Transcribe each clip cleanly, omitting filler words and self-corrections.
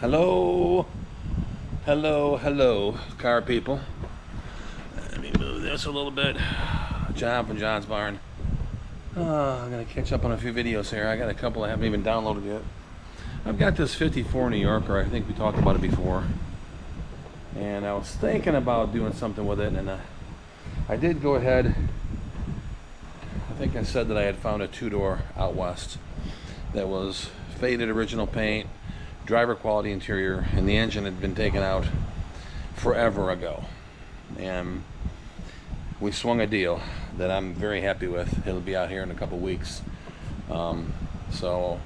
Hello, hello, car people. Let me move this a little bit. John from John's Barn. I'm gonna catch up on a few videos here. I got a couple I haven't even downloaded yet. I've got this 54 New Yorker. I think we talked about it before. And I was thinking about doing something with it, and I did go ahead. I think I said that I had found a two-door out west that was faded original paint, driver quality interior, and the engine had been taken out forever ago. And we swung a deal that I'm very happy with. It'll be out here in a couple weeks. So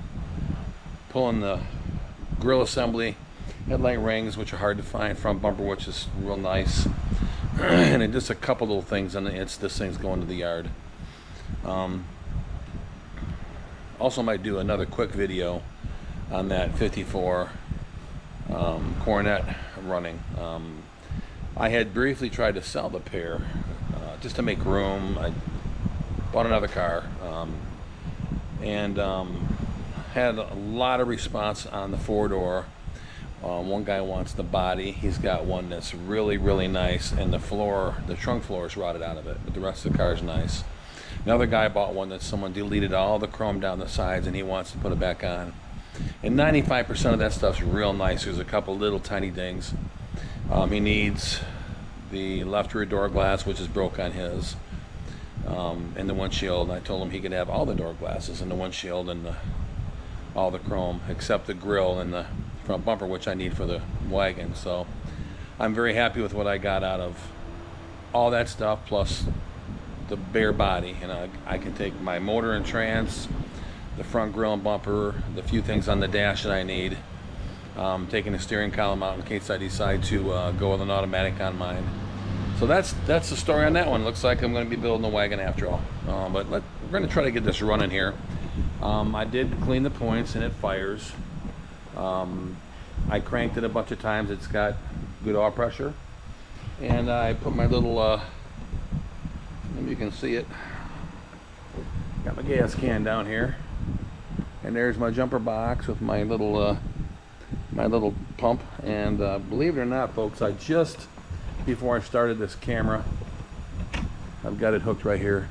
pulling the grill assembly, headlight rings, which are hard to find, front bumper, which is real nice, and then just a couple little things, and this thing's going to the yard. Also might do another quick video on that 54 Coronet running. I had briefly tried to sell the pair just to make room. I bought another car and had a lot of response on the four-door. One guy wants the body. He's got one that's really nice, and the trunk floor is rotted out of it, but the rest of the car is nice. Another guy bought one that someone deleted all the chrome down the sides, and he wants to put it back on. And 95% of that stuff's real nice. There's a couple little tiny dings. He needs the left rear door glass, which is broke on his, and the windshield. I told him he could have all the door glasses and the windshield and all the chrome, except the grill and the front bumper, which I need for the wagon. So I'm very happy with what I got out of all that stuff, plus the bare body. And I can take my motor and trans, the front grille and bumper, the few things on the dash that I need, taking the steering column out in case I decide to go with an automatic on mine. So that's the story on that one. Looks like I'm going to be building a wagon after all. But we're going to try to get this running here. I did clean the points, and it fires. I cranked it a bunch of times. It's got good oil pressure. And I put my little, maybe you can see it, got my gas can down here. And there's my jumper box with my little pump. And believe it or not, folks, I just, before I started this camera, I've got it hooked right here,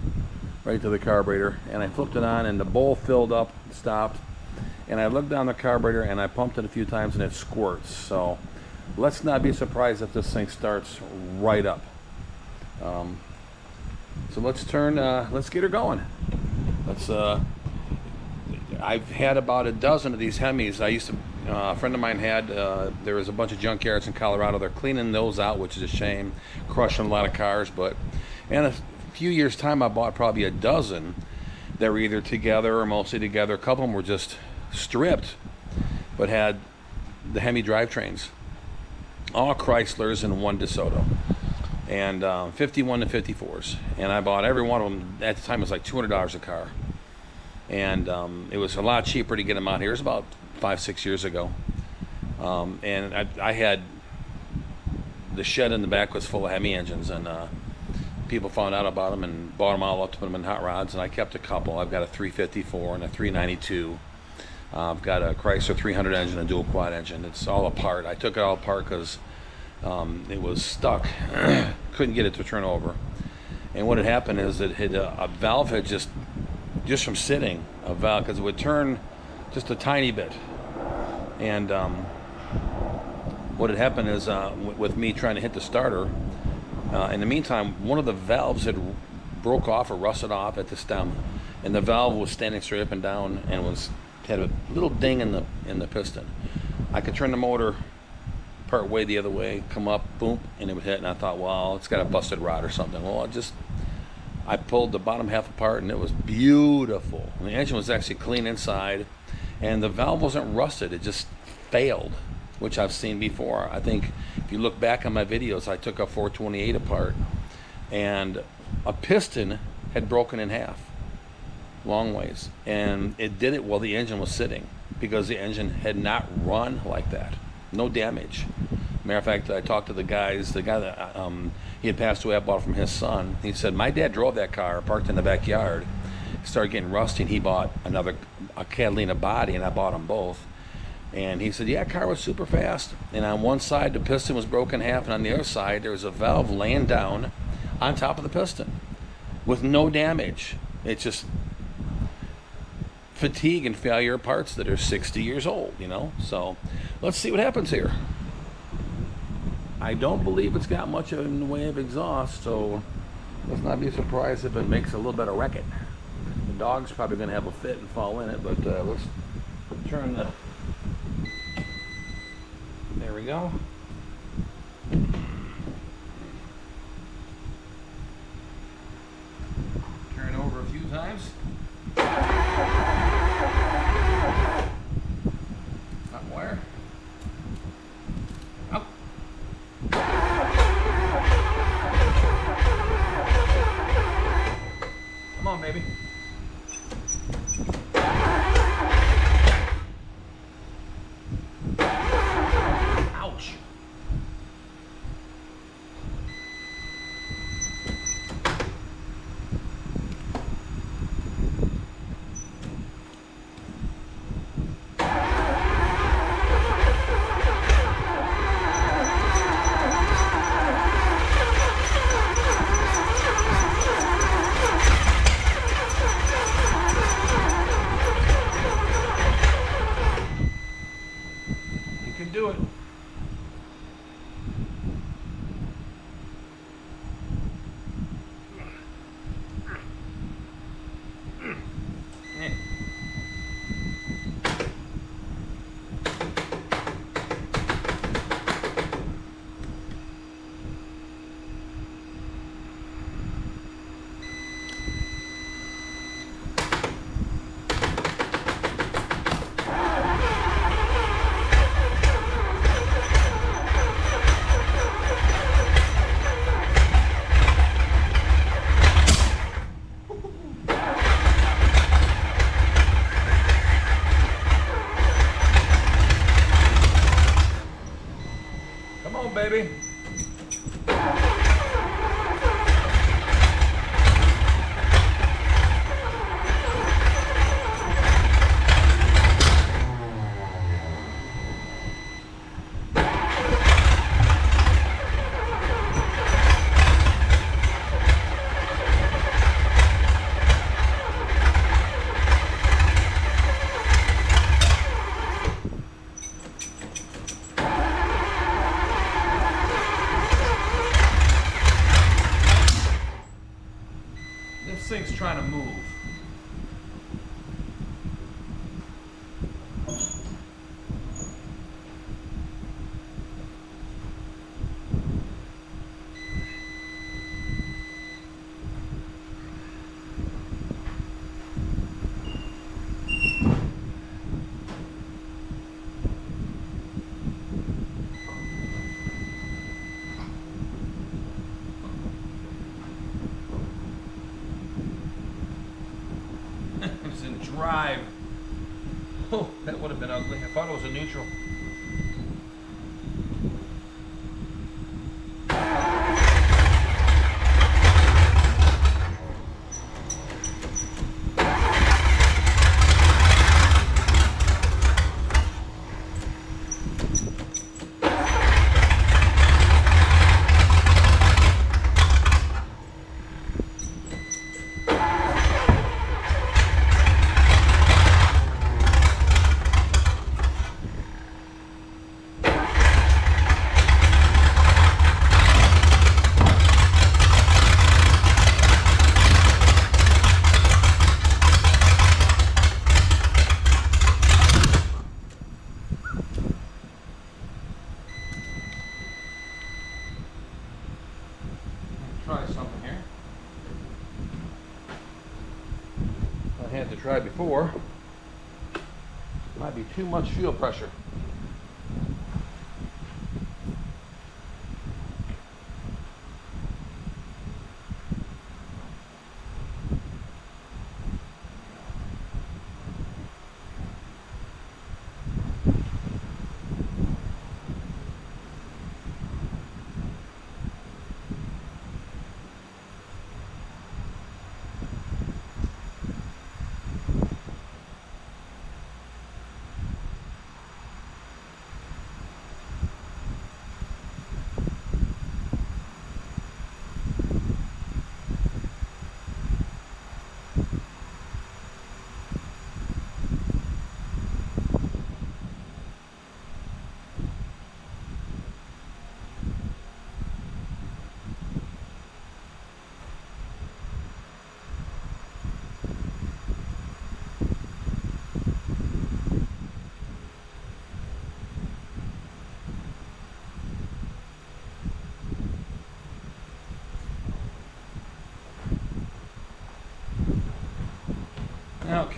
right to the carburetor, and I flipped it on, and the bowl filled up, stopped, and I looked down the carburetor, and I pumped it a few times, and it squirts. So let's not be surprised if this thing starts right up. So let's get her going. I've had about a dozen of these Hemis. A friend of mine had, there was a bunch of junkyards in Colorado. They're cleaning those out, which is a shame, crushing a lot of cars. But in a few years' time, I bought probably a dozen that were either together or mostly together. A couple of them were just stripped, but had the Hemi drivetrains, all Chryslers and one DeSoto, and 51 to 54s. And I bought every one of them. At the time, it was like $200 a car. And it was a lot cheaper to get them out here. It was about 5-6 years ago. And I had, the shed in the back was full of Hemi engines, and people found out about them and bought them all up to put them in hot rods, and I kept a couple. I've got a 354 and a 392. I've got a Chrysler 300 engine, a dual quad engine. It's all apart. I took it all apart because it was stuck. Couldn't get it to turn over. And what had happened is that a valve had just from sitting, a valve, because it would turn just a tiny bit. And what had happened is with me trying to hit the starter, in the meantime, one of the valves had broke off or rusted off at the stem, and the valve was standing straight up and down and had a little ding in the piston. I could turn the motor part way the other way, come up, boom, and it would hit. And I thought, well, it's got a busted rod or something. Well, I pulled the bottom half apart, and it was beautiful. And the engine was actually clean inside, and the valve wasn't rusted. It just failed, which I've seen before. I think if you look back on my videos, I took a 428 apart, and a piston had broken in half, long ways. And it did it while the engine was sitting, because the engine had not run like that. No damage. Matter of fact, I talked to the guy that he had passed away. I bought it from his son. He said, my dad drove that car, parked in the backyard, started getting rusty, and he bought a Catalina body, and I bought them both. And he said, yeah, car was super fast. And on one side, the piston was broken in half, and on the other side, there was a valve laying down on top of the piston with no damage. It's just fatigue and failure of parts that are 60 years old, you know? So let's see what happens here. I don't believe it's got much in the way of exhaust, so let's not be surprised if it makes a little bit of wreck it. The dog's probably going to have a fit and fall in it, but let's turn the... There we go. Turn it over a few times. Hot wire. Up. Come on, baby. Ouch. You can do it. Come on, baby. This thing's trying to move. It's in drive. Oh, that would have been ugly. I thought it was a neutral. Try something here. I had to try before. Might be too much fuel pressure.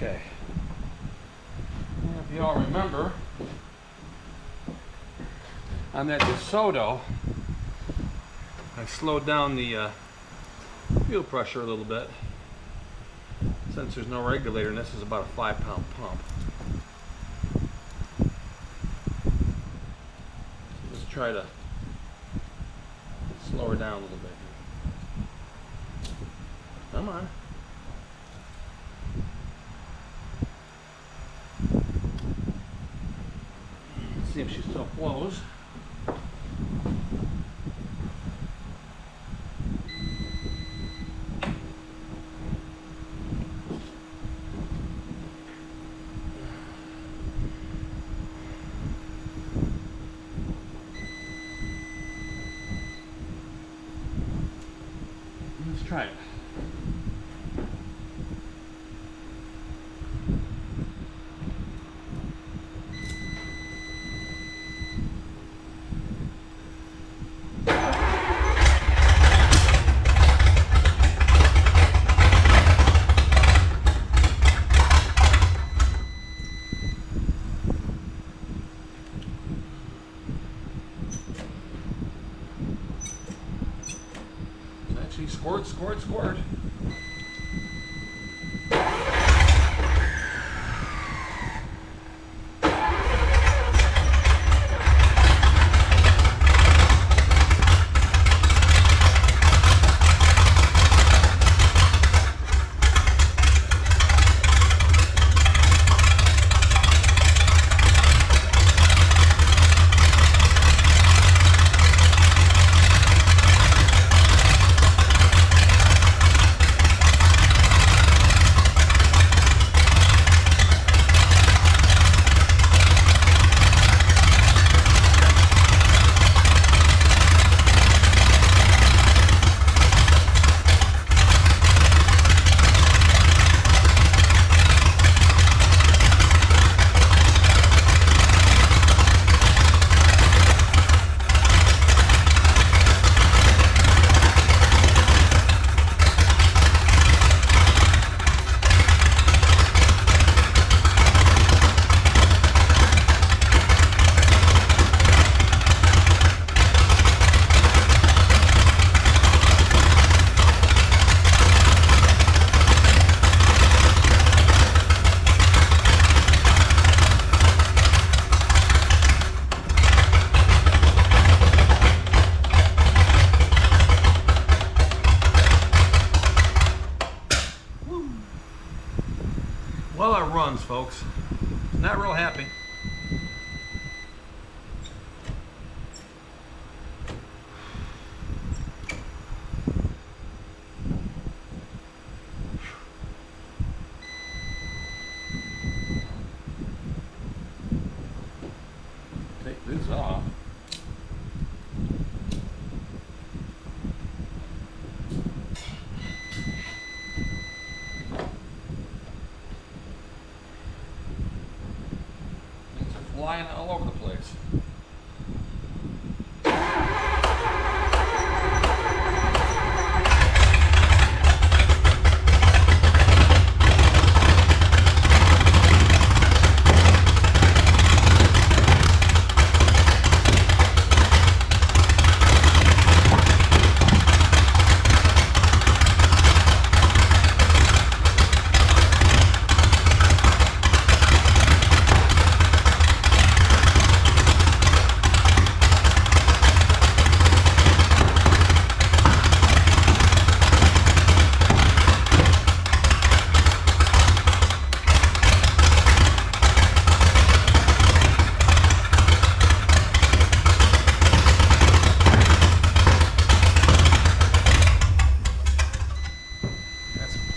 Okay. If you all remember, on that DeSoto, I slowed down the fuel pressure a little bit. Since there's no regulator, and this is about a 5-pound pump. Let's try to slow her down a little bit. Come on. Let's see if she still flows. Let's try it. Actually, squirt, squirt, squirt. Well, it runs, folks. Not real happy. Take this off. Flying all over the place.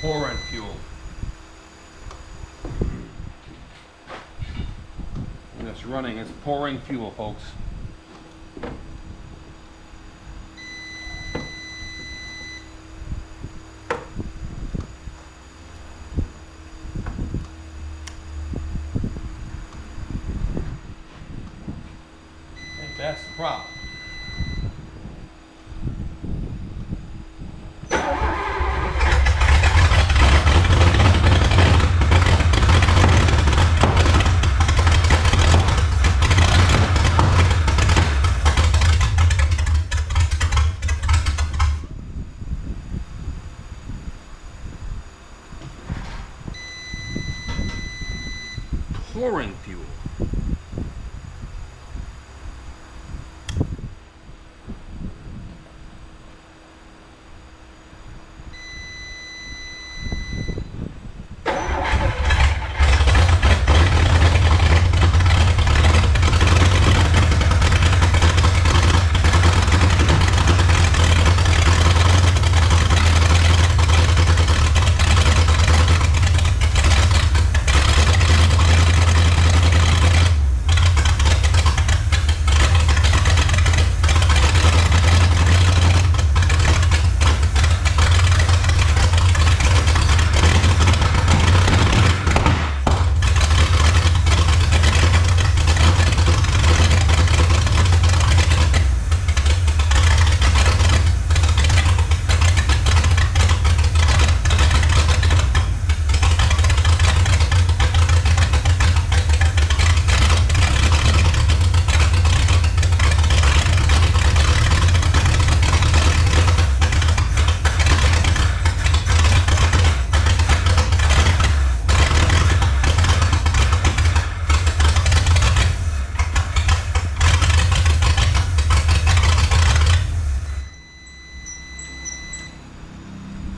Pouring fuel. When it's running, it's pouring fuel, folks. I think that's the problem. pouring fuel.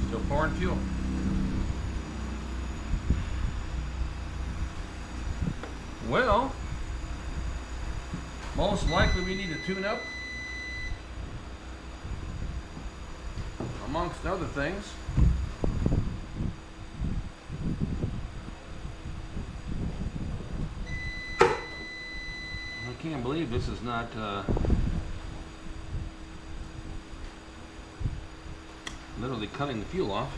Still pouring fuel. Well, most likely we need to tune up, amongst other things. I can't believe this is not literally cutting the fuel off.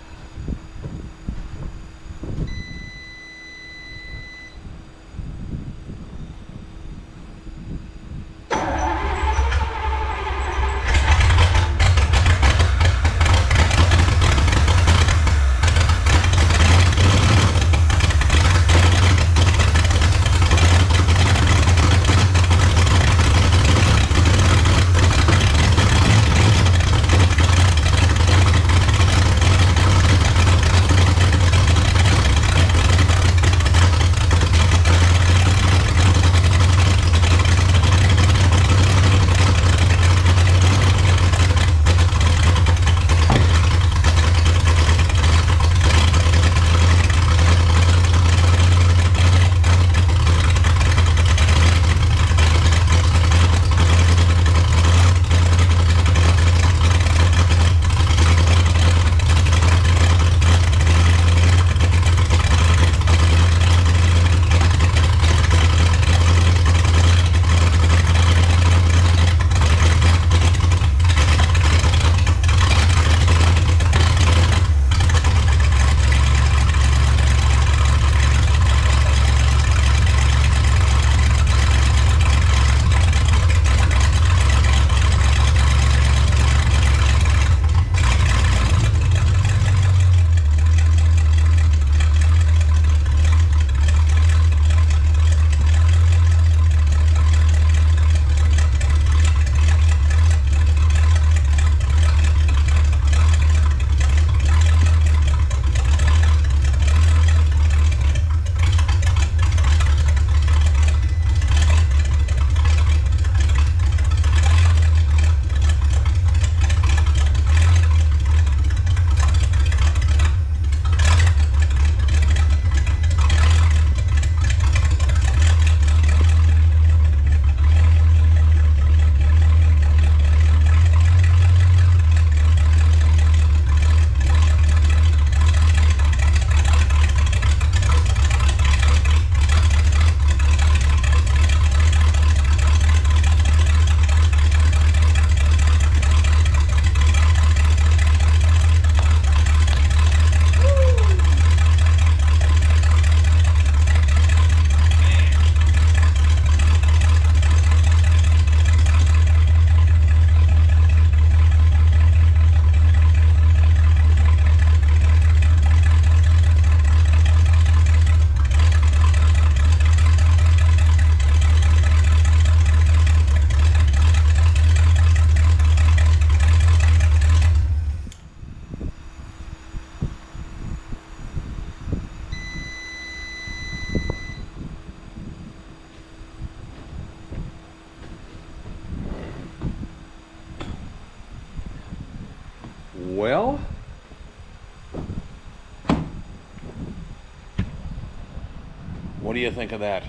What do you think of that?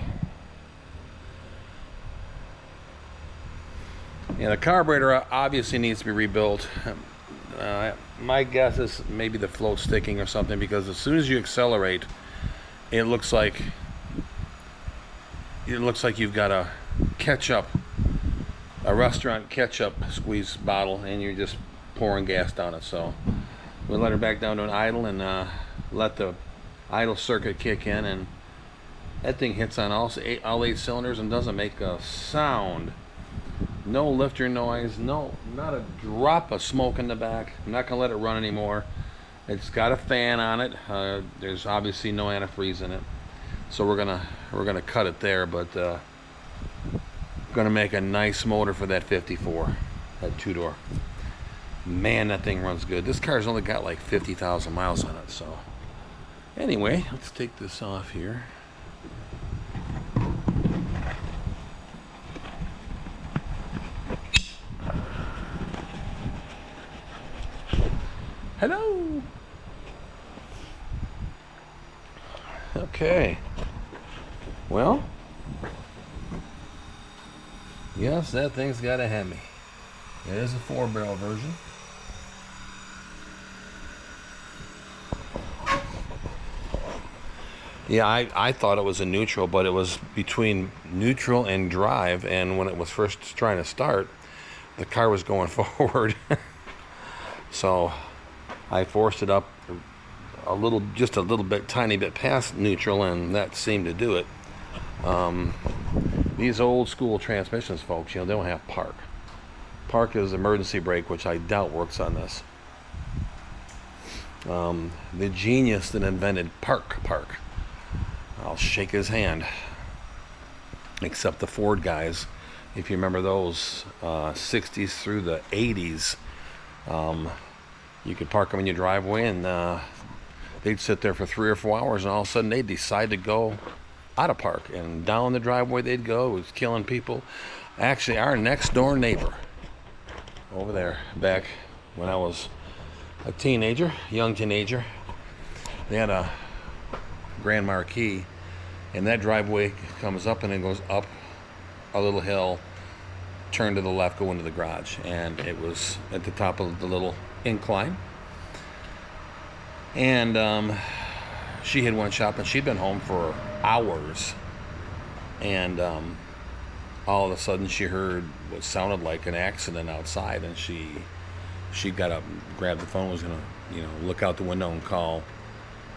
Yeah, the carburetor obviously needs to be rebuilt. My guess is maybe the float sticking or something, because as soon as you accelerate, it looks like you've got a restaurant ketchup squeeze bottle, and you're just pouring gas down it. So we'll let her back down to an idle and let the idle circuit kick in, and that thing hits on all eight cylinders and doesn't make a sound. No lifter noise, not a drop of smoke in the back. I'm not gonna let it run anymore. It's got a fan on it. There's obviously no antifreeze in it, so we're gonna cut it there. But gonna make a nice motor for that 54, that 2-door. Man, that thing runs good. This car's only got like 50,000 miles on it. So anyway, let's take this off here. Hello. Okay. Well, yes, that thing's got a Hemi. It is a 4-barrel version. Yeah, I thought it was a neutral, but it was between neutral and drive, and when it was first trying to start, the car was going forward. So I forced it up just a little bit, tiny bit past neutral, and that seemed to do it. These old school transmissions, folks, they don't have park. Park is emergency brake, which I doubt works on this. The genius that invented park, I'll shake his hand. Except the Ford guys, if you remember those 60s through the 80s, you could park them in your driveway, and they'd sit there for 3 or 4 hours, and all of a sudden they'd decide to go out of park, and down the driveway they'd go. It was killing people. Actually, our next door neighbor over there, back when I was a young teenager, they had a Grand Marquis, and that driveway comes up and it goes up a little hill, turn to the left, go into the garage, and it was at the top of the little incline. And she had went shopping. She'd been home for hours, and all of a sudden she heard what sounded like an accident outside, and she got up and grabbed the phone, was gonna look out the window and call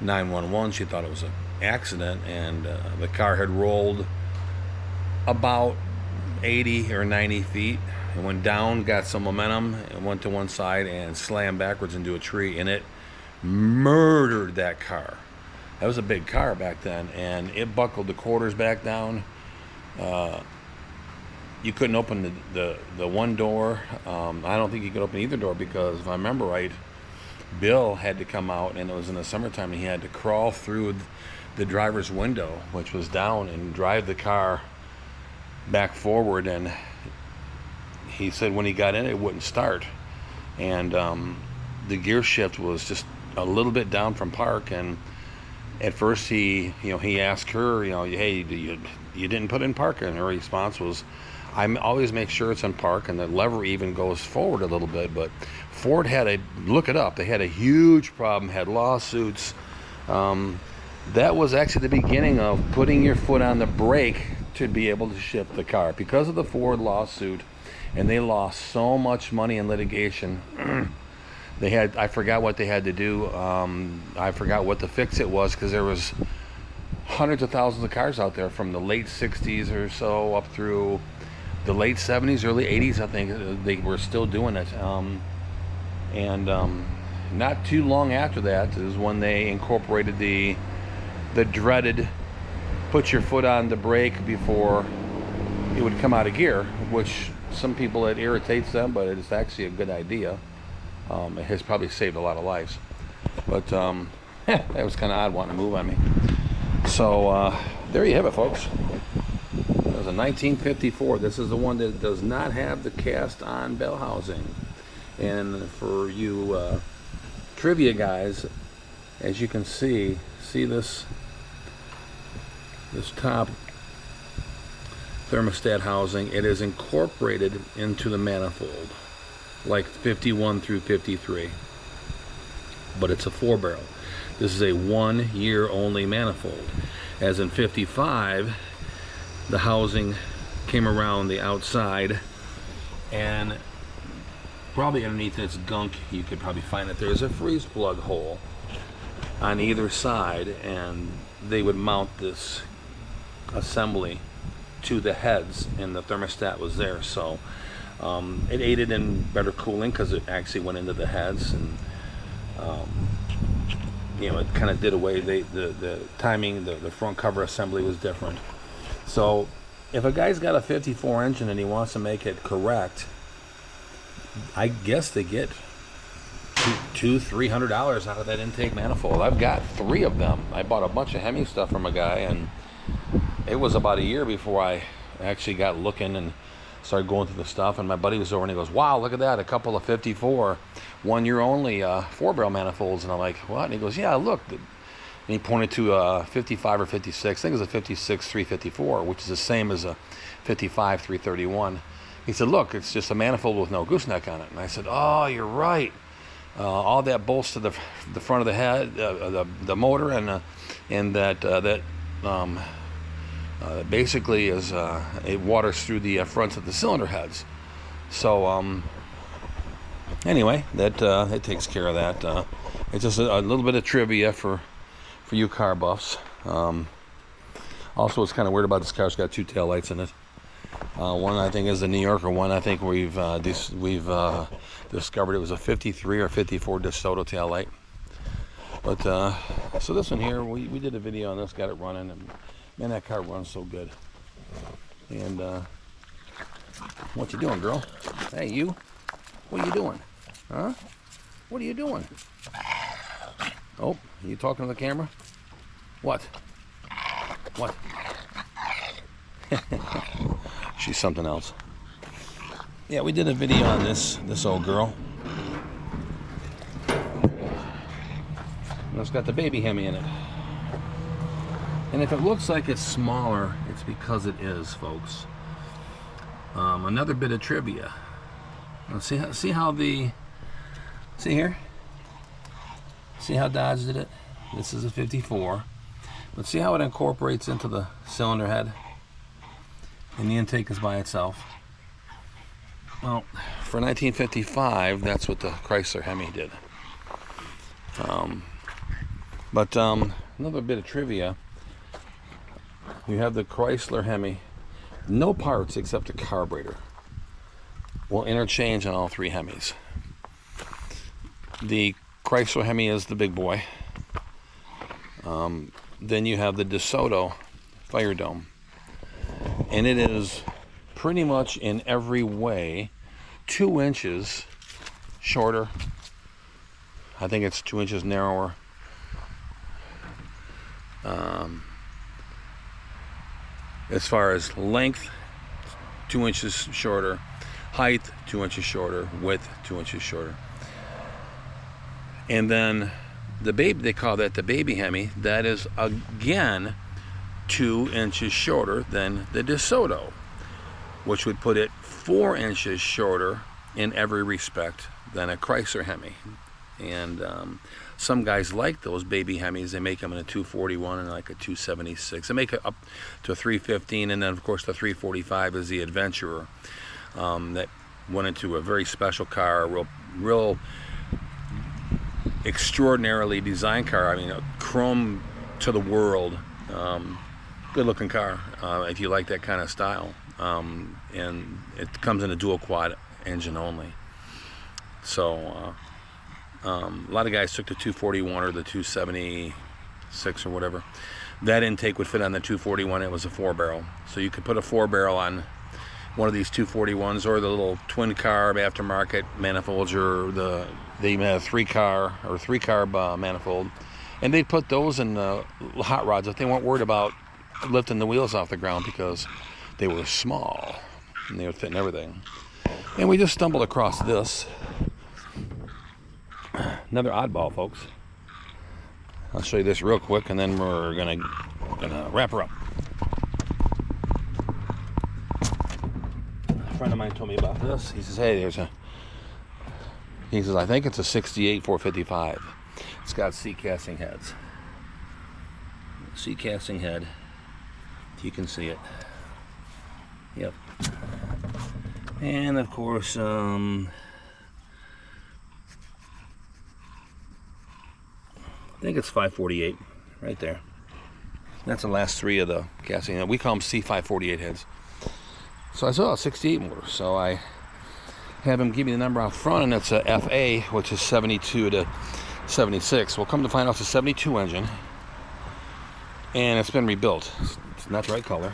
911. She thought it was an accident, and the car had rolled about 80 or 90 feet and went down, got some momentum, and went to one side and slammed backwards into a tree, and it murdered that car. That was a big car back then, and it buckled the quarters back down. You couldn't open the one door. I don't think you could open either door, because if I remember right, Bill had to come out, and it was in the summertime, and he had to crawl through the driver's window, which was down, and drive the car back forward. And he said when he got in, it wouldn't start, and the gear shift was just a little bit down from park. And at first he asked her, hey, you didn't put in park? And her response was, I always make sure it's in park, and the lever even goes forward a little bit. But Ford look it up, they had a huge problem, had lawsuits. That was actually the beginning of putting your foot on the brake to be able to shift the car, because of the Ford lawsuit. And they lost so much money in litigation. I forgot what they had to do. I forgot what the fix it was, because there was hundreds of thousands of cars out there from the late 60s or so up through the late 70s, early 80s. I think they were still doing it. And not too long after that is when they incorporated the dreaded put your foot on the brake before it would come out of gear, which some people, it irritates them, but it's actually a good idea. It has probably saved a lot of lives. But that was kind of odd wanting to move on me. So there you have it, folks. It was a 1954. This is the one that does not have the cast-on bell housing. And for you trivia guys, as you can see this this top thermostat housing, it is incorporated into the manifold like 51 through 53, but it's a 4-barrel. This is a 1 year only manifold. As in 55, the housing came around the outside, and probably underneath this gunk you could probably find that there's a freeze plug hole on either side, and they would mount this assembly to the heads, and the thermostat was there. So it aided in better cooling because it actually went into the heads, and you know, it kind of did away, the timing, the front cover assembly was different. So if a guy's got a 54 engine and he wants to make it correct, I guess they get $200-300 out of that intake manifold. I've got 3 of them. I bought a bunch of Hemi stuff from a guy, and it was about a year before I actually got looking and started going through the stuff. And my buddy was over and he goes, "Wow, look at that, a couple of 54 1 year only 4-barrel manifolds." And I'm like, "What?" And he goes, "Yeah, look." And he pointed to 55 or 56. I think it was a 56 354, which is the same as a 55 331. He said, "Look, it's just a manifold with no gooseneck on it." And I said, "Oh, you're right. All that bolts to the front of the head, the motor, and that basically is it waters through the fronts of the cylinder heads." So anyway, that it takes care of that. It's just a little bit of trivia for you car buffs. Also, what's kind of weird about this car, it's got 2 tail lights in it. One I think is the New Yorker one. I think we've discovered it was a 53 or 54 DeSoto tail light. But so this one here, we did a video on this, got it running, and man, that car runs so good. And what you doing, girl? Hey, you? What are you doing? Huh? What are you doing? Oh, are you talking to the camera? What? What? She's something else. Yeah, we did a video on this old girl. And it's got the baby Hemi in it. And if it looks like it's smaller, it's because it is, folks. Another bit of trivia. Now see how here? See how Dodge did it? This is a 54. But see how it incorporates into the cylinder head? And the intake is by itself. Well, for 1955, that's what the Chrysler Hemi did. But another bit of trivia. You have the Chrysler Hemi, no parts except a carburetor. Will interchange on all 3 Hemis. The Chrysler Hemi is the big boy. Then you have the DeSoto Fire Dome. And it is pretty much in every way 2 inches shorter. I think it's 2 inches narrower. As far as length, 2 inches shorter. Height, 2 inches shorter. Width, 2 inches shorter. And then the baby, they call that the baby Hemi. That is again 2 inches shorter than the DeSoto, which would put it 4 inches shorter in every respect than a Chrysler Hemi. And some guys like those baby Hemis. They make them in a 241 and like a 276. They make it up to a 315, and then of course the 345 is the Adventurer. That went into a very special car, a real extraordinarily designed car. I mean, a chrome to the world. Good looking car if you like that kind of style. And it comes in a dual quad engine only. So a lot of guys took the 241 or the 276 or whatever. That intake would fit on the 241. It was a 4-barrel. So you could put a 4-barrel on one of these 241s, or the little twin carb aftermarket manifolds, or they even had a 3-carb manifold. And they'd put those in the hot rods if they weren't worried about lifting the wheels off the ground, because they were small and they would fit in everything. And we just stumbled across this. Another oddball, folks. I'll show you this real quick, and then we're gonna wrap her up. friend of mine told me about this. He says, hey, he says, I think it's a 68 455. It's got C casting heads. C casting head. You can see it. Yep. And of course, I think it's 548 right there. That's the last three of the casting head. We call them C548 heads. So I saw a 68 motor. So I have him give me the number out front, and it's a FA, which is 72 to 76. We'll come to find out it's a 72 engine, and it's been rebuilt. It's not the right color.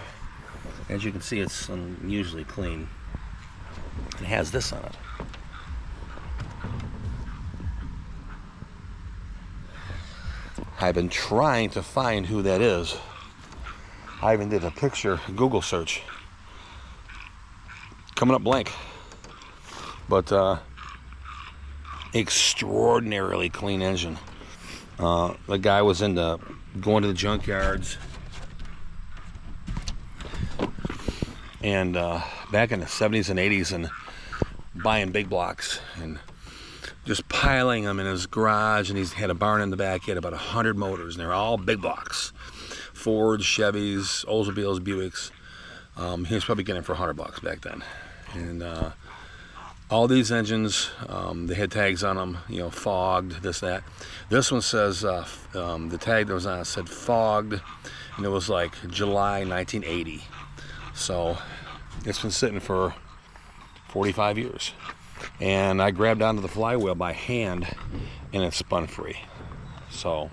As you can see, it's unusually clean. It has this on it. I've been trying to find who that is. I even did a picture Google search. Coming up blank. But extraordinarily clean engine. The guy was into going to the junkyards and back in the 70s and 80s and buying big blocks and just piling them in his garage. And he had a barn in the back. He had about 100 motors, and they're all big blocks. Fords, Chevys, Oldsmobiles, Buicks. He was probably getting it for $100 back then. And all these engines, they had tags on them, you know, fogged, this, that. This one says, the tag that was on it said fogged, and it was like July 1980. So it's been sitting for 45 years. And I grabbed onto the flywheel by hand, and it spun free. So,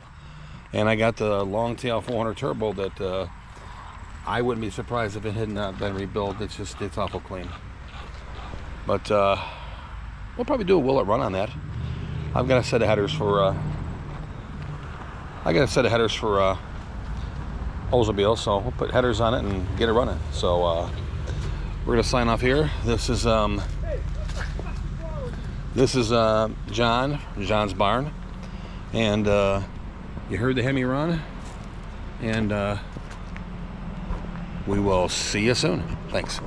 and I got the long tail 400 turbo that I wouldn't be surprised if it had not been rebuilt. It's awful clean. But we'll probably do a willet run on that. I've got a set of headers for Oldsmobile, so we'll put headers on it and get it running. So we're gonna sign off here. This is John's barn, and you heard the Hemi run, and we will see you soon. Thanks.